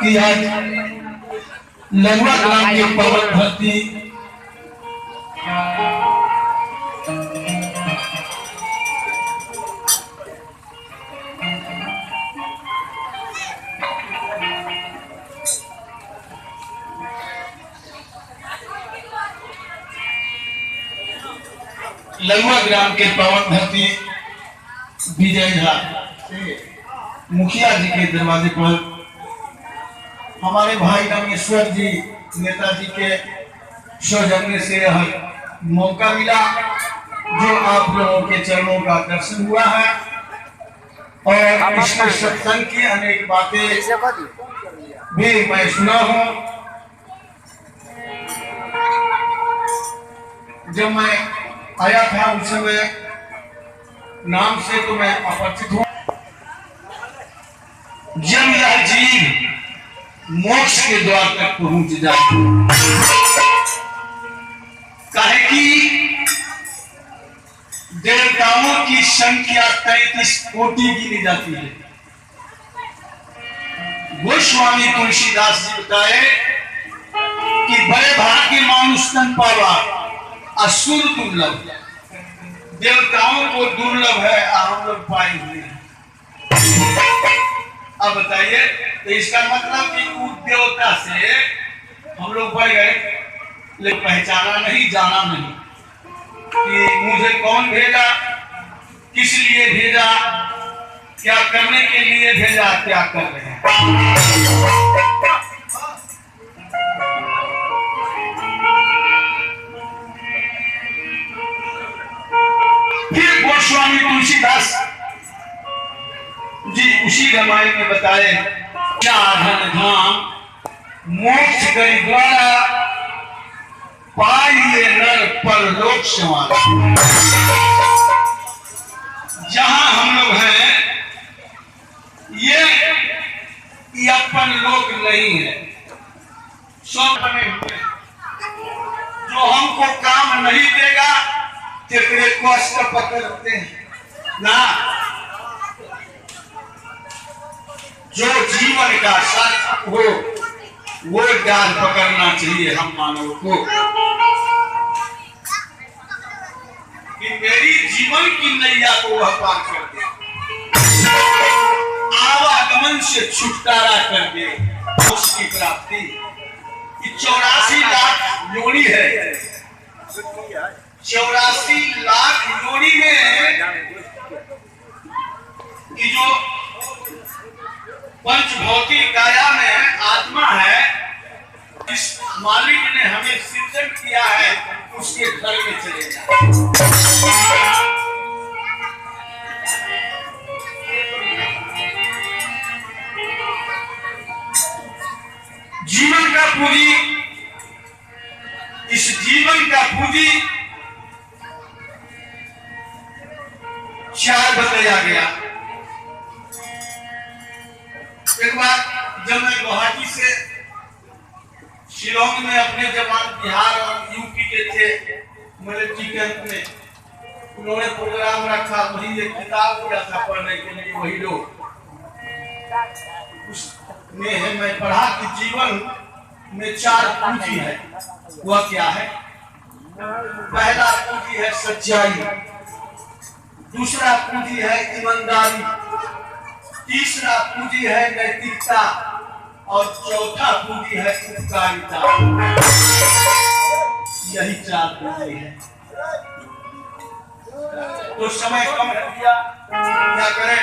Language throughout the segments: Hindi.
कि आज लंगवा ग्राम के पवन धरती लंगवा ग्राम के पवन धरती विजय झा मुखिया जी के दरवाजे पर हमारे भाई रामेश्वर जी नेताजी के सौजन्य से यह मौका मिला जो आप लोगों के चरणों का दर्शन हुआ है और इसमें सत्संग की अनेक बातें भी मैं सुना हूँ। जब मैं आया था उस समय नाम से तो मैं अपरिचित हूँ। जब यह जीव मोक्ष के द्वार तक पहुंच जाती काहे कि देवताओं की संख्या 33 कोटि गिनी जाती है। गोस्वामी तुलसीदास जी बताए कि बड़े भाग्य मानुष तन पावा असुर दुर्लभ, देवताओं को दुर्लभ है हम लोग पाए हुए हैं। अब बताइए तो इसका मतलब कि उस देवता से हम लोग बढ़ गए लेकिन पहचाना नहीं, जाना नहीं कि मुझे कौन भेजा, किस लिए भेजा, क्या करने के लिए भेजा, क्या कर रहे हैं। फिर गोस्वामी तुलसीदास जी उसी रामायण में बताए धन धाम मोक्ष गई द्वारा पाइए नर परलोक समान। जहां हम लोग हैं ये अपन लोक नहीं है, सब बने हुए। जो हमको काम नहीं देगा तेरे कष्ट पकड़ते हैं ना। जो जीवन का सार्थक हो वो डाल पकड़ना चाहिए हम मानव को कि मेरी जीवन की नैया को वह पार कर दे, आवागमन से छुटकारा कर दे, उसकी प्राप्ति। 84 लाख योनि है, 84 लाख योनि में कि जो पंचभौतिक काया में आत्मा है, इस मालिक ने हमें सृजन किया है, उसके घर में चले जाए। जीवन का पूंजी, इस जीवन का पूंजी 4 बताया गया। एक बार जब मैं गुवाहाटी से शिलोंग में अपने जवान बिहार और यूपी के थे मिलिट्री कैंप में, उन्होंने प्रोग्राम रखा, वही एक किताब दिया था पढ़ने के लिए। वही लोग उसमें है मैं पढ़ा कि जीवन में 4 पूंजी है। वह क्या है? पहला पूंजी है सच्चाई, दूसरा पूंजी है ईमानदारी, तीसरा पूंजी है नैतिकता और चौथा पूंजी है उपकारिता। यही 4 पूंजी है। तो समय कम हो गया, क्या करें?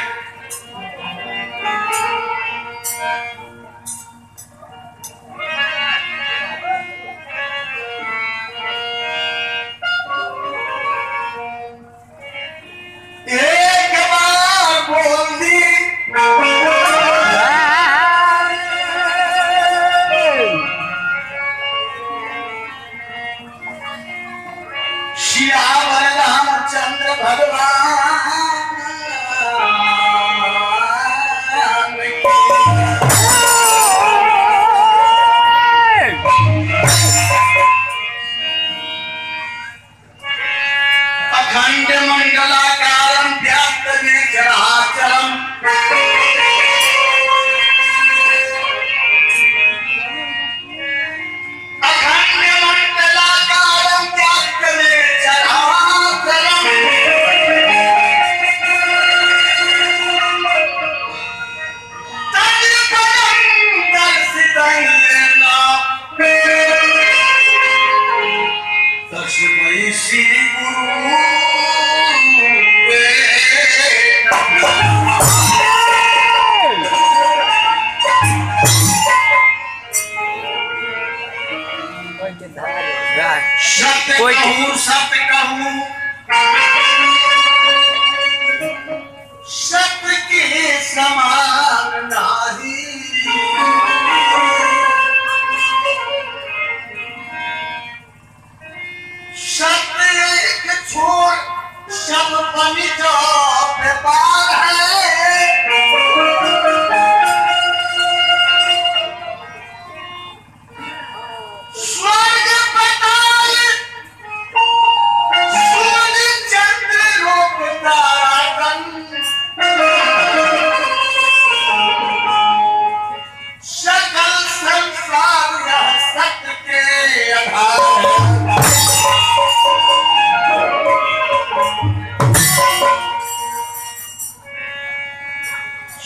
एक बार बोल दी श्यावर रामचंद्र भगवान कहूँ सत्य कहूँ सत्य के समान नाही। सत्य एक छोड़ सब बन जाओ व्यापार है। स्वर्ग पताल सूर्य चंद्र लोक तारागण सकल संसार यह सत्य के आधार है।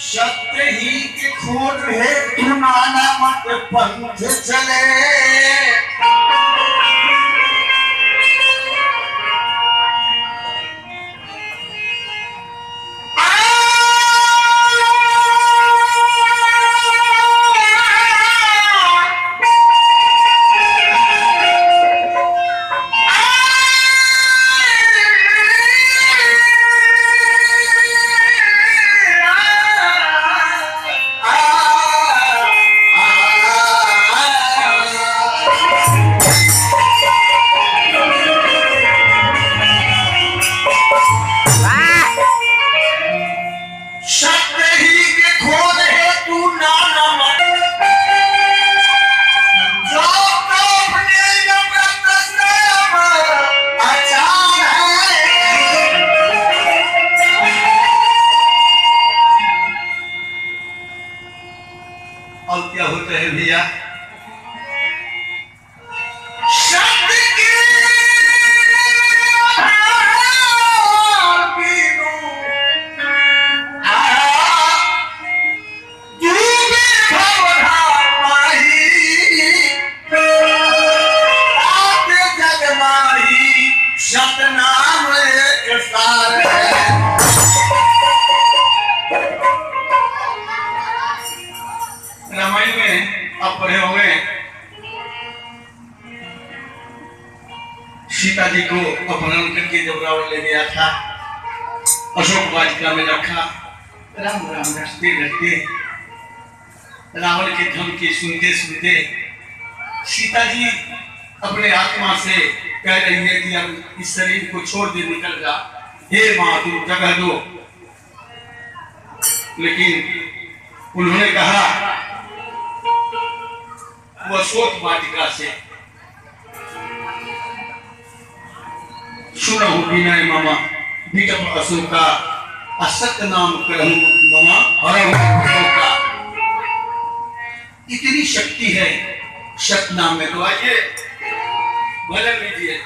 सत्य ही के खोज है तू नाना मत पंथ चले। और क्या होता है भैया, शब्द के शब्द नाम एक सार है। रामायण में आप पढ़े होंगे, सीता जी को अपहरण करके जब रावण ले गया था, अशोक वाटिका में रखा, राम राम रटते रटते रावण के धमकी सुनते सुनते सीता जी अपने आत्मा से कह रही है कि अब इस शरीर को छोड़ दे, निकल जा, हे मां तू जगह दो। लेकिन उन्होंने कहा वो अशोक वाटिका से सुना हूं विनय मामा विकट अशोका असत्य नाम करहूं मामा हर इतनी शक्ति है सत्य नाम में। तो आइए भजन लीजिए।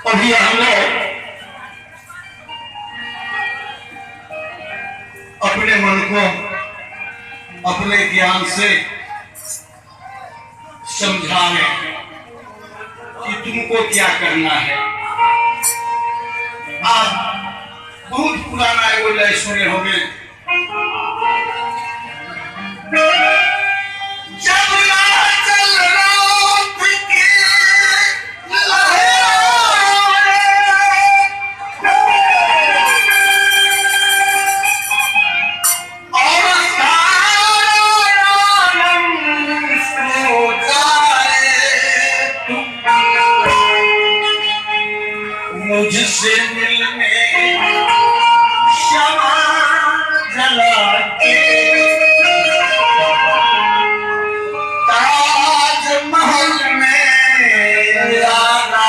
अभी हम लोग अपने मन को अपने ज्ञान से समझाएं कि तुमको क्या करना है। आज बहुत पुराना है वो लय सुने होंगे, जब चल रात की मुझसे मिलने क्षमा जला के ताजमहल में आना।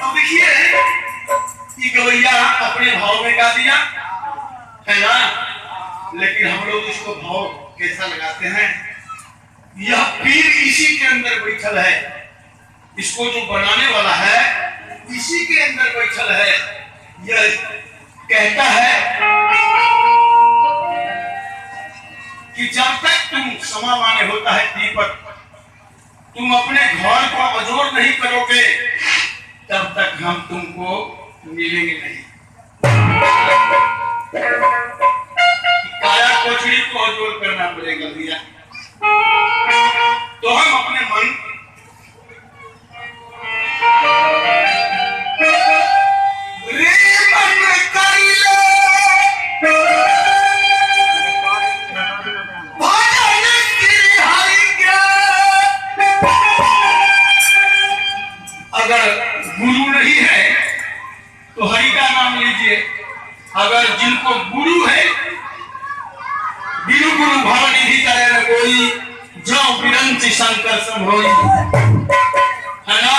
अब देखिए ये गवैया अपने भाव में गा दिया है ना, लेकिन हम लोग इसको भाव कैसा लगाते हैं। यह पीर इसी के अंदर बैठल है, इसको जो बनाने वाला है इसी के अंदर बैठल है। यह कहता है कि जब तक तुम समा माने होता है दीपक, तुम अपने घर को अजोड़ नहीं करोगे तब तक हम तुमको मिलेंगे नहीं। काया कोचड़ी को अजोड़ करना पड़ेगा भैया, तो हम अपने मन अगर गुरु नहीं है तो हरि का नाम लीजिए, अगर जिनको गुरु है बिनु गुरु भवनिधि करे न कोई, जो विरंचि शंकर संभोई, है ना।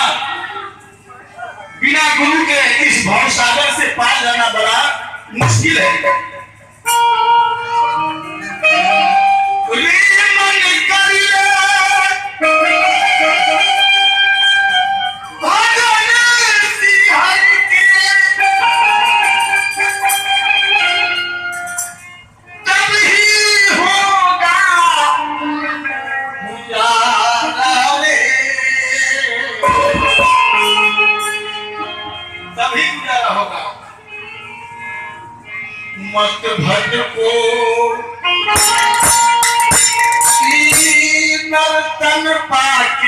बिना गुरु के इस भवसागर से पार जाना बड़ा मुश्किल है। मत भद्र को नर्तन पाके